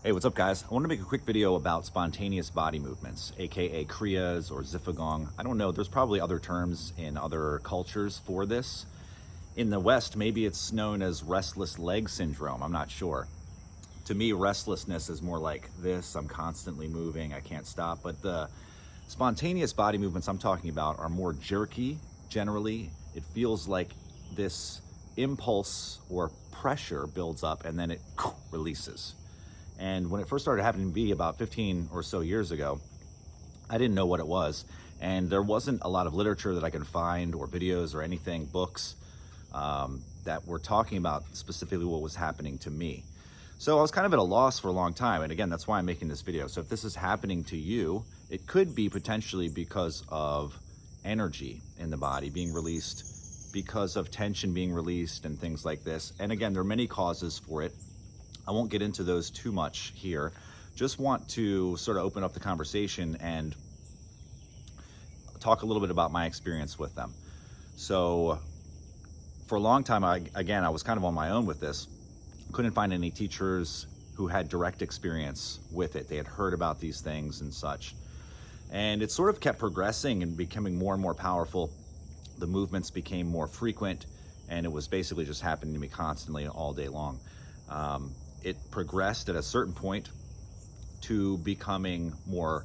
Hey, what's up guys? I want to make a quick video about spontaneous body movements, aka Kriyas or Qigong. I don't know, there's probably other terms in other cultures for this. In the West, maybe it's known as restless leg syndrome, I'm not sure. To me, restlessness is more like this, I'm constantly moving, I can't stop. But the spontaneous body movements I'm talking about are more jerky, generally. It feels like this impulse or pressure builds up and then it releases. And when it first started happening to me about 15 or so years ago, I didn't know what it was. And there wasn't a lot of literature that I could find or videos or anything, books that were talking about specifically what was happening to me. So I was kind of at a loss for a long time. And again, that's why I'm making this video. So if this is happening to you, it could be potentially because of energy in the body being released, because of tension being released and things like this. And again, there are many causes for it. I won't get into those too much here. Just want to sort of open up the conversation and talk a little bit about my experience with them. So for a long time, I was kind of on my own with this. Couldn't find any teachers who had direct experience with it. They had heard about these things and such. And it sort of kept progressing and becoming more and more powerful. The movements became more frequent, and it was basically just happening to me constantly all day long. It progressed at a certain point to becoming more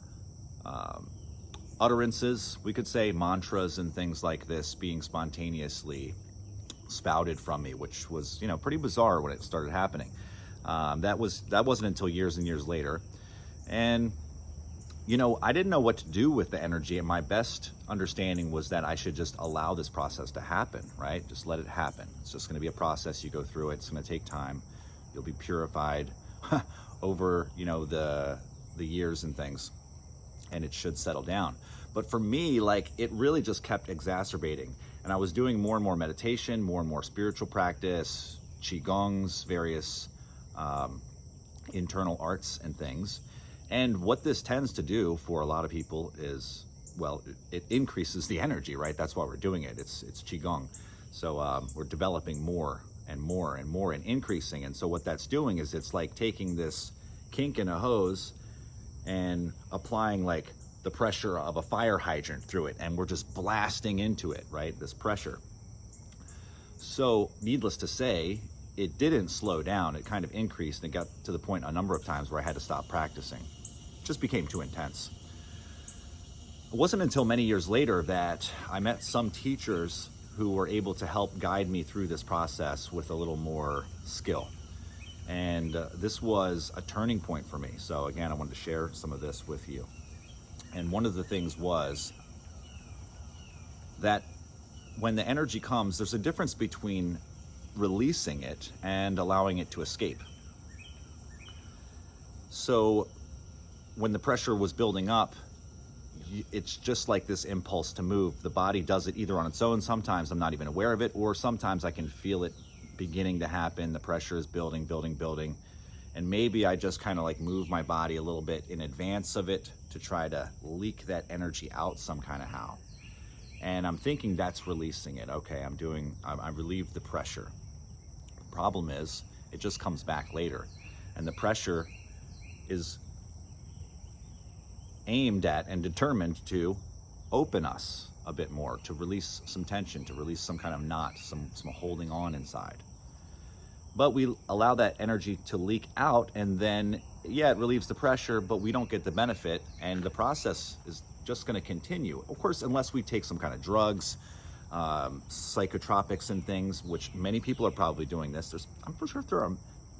utterances, we could say, mantras and things like this being spontaneously spouted from me, which was, pretty bizarre when it started happening. That wasn't until years and years later. And, I didn't know what to do with the energy, and my best understanding was that I should just allow this process to happen, right? Just let it happen. It's just going to be a process. You go through it. It's going to take time. You'll be purified over, the years and things, and it should settle down. But for me, it really just kept exacerbating. And I was doing more and more meditation, more and more spiritual practice, Qigongs, various internal arts and things. And what this tends to do for a lot of people is, well, it increases the energy, right? That's why we're doing it. It's Qigong. So we're developing more and more and more and increasing. And so what that's doing is it's like taking this kink in a hose and applying the pressure of a fire hydrant through it, and we're just blasting into it, right? This pressure. So needless to say, it didn't slow down. It kind of increased, and it got to the point a number of times where I had to stop practicing. It just became too intense. It wasn't until many years later that I met some teachers who were able to help guide me through this process with a little more skill. And this was a turning point for me. So again, I wanted to share some of this with you. And one of the things was that when the energy comes, there's a difference between releasing it and allowing it to escape. So when the pressure was building up, it's just like this impulse to move. The body does it either on its own. Sometimes I'm not even aware of it, or sometimes I can feel it beginning to happen. The pressure is building. And maybe I just kind of move my body a little bit in advance of it to try to leak that energy out some kind of how. And I'm thinking that's releasing it. Okay, I relieved the pressure. The problem is it just comes back later. And the pressure is aimed at and determined to open us a bit more, to release some tension, to release some kind of knot, some holding on inside. But we allow that energy to leak out, and then, it relieves the pressure, but we don't get the benefit, and the process is just going to continue. Of course, unless we take some kind of drugs, psychotropics and things, which many people are probably doing this. I'm pretty sure there are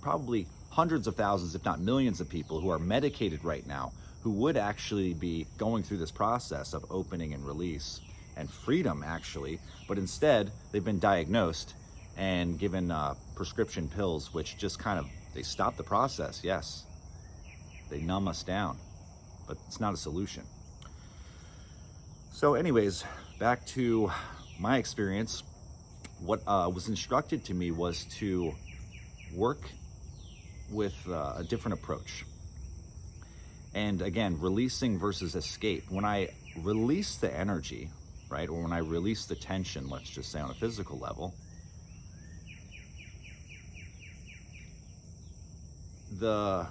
probably hundreds of thousands, if not millions of people who are medicated right now, who would actually be going through this process of opening and release and freedom, actually. But instead, they've been diagnosed and given prescription pills, which just they stop the process, yes. They numb us down, but it's not a solution. So anyways, back to my experience. What was instructed to me was to work with a different approach. And again, releasing versus escape. When I release the energy, right, or when I release the tension, let's just say on a physical level, the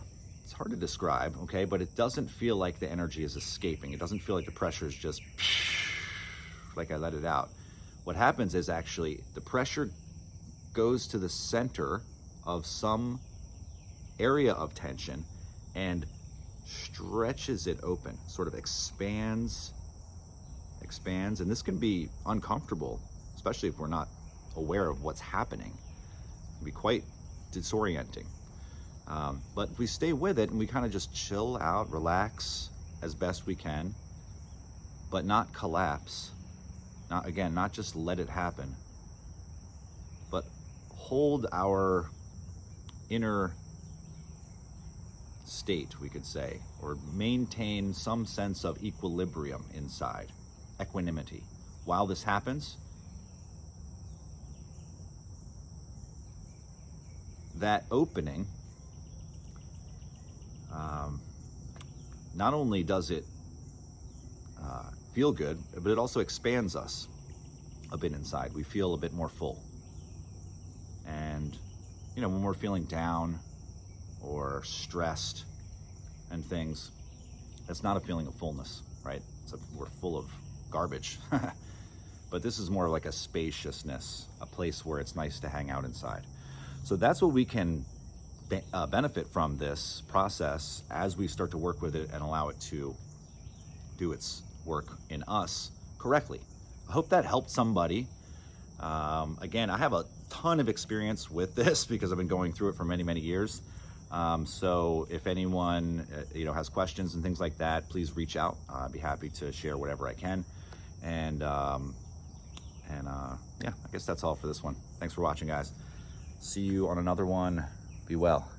it's hard to describe, okay? But it doesn't feel like the energy is escaping. It doesn't feel like the pressure is just like I let it out. What happens is actually the pressure goes to the center of some area of tension and stretches it open, sort of expands, and this can be uncomfortable, especially if we're not aware of what's happening. It can be quite disorienting. But if we stay with it and we kind of just chill out, relax as best we can, but not collapse, not just let it happen, but hold our inner state, we could say, or maintain some sense of equilibrium inside, equanimity. While this happens, that opening, not only does it feel good, but it also expands us a bit inside. We feel a bit more full. And, when we're feeling down or stressed and things, that's not a feeling of fullness, right? We're full of garbage. But this is more like a spaciousness, a place where it's nice to hang out inside. So that's what we can benefit from this process as we start to work with it and allow it to do its work in us correctly. I hope that helped somebody. Again, I have a ton of experience with this because I've been going through it for many, many years. So if anyone has questions and things like that, please reach out. I'd be happy to share whatever I can. And yeah, I guess that's all for this one. Thanks for watching, guys. See you on another one. Be well.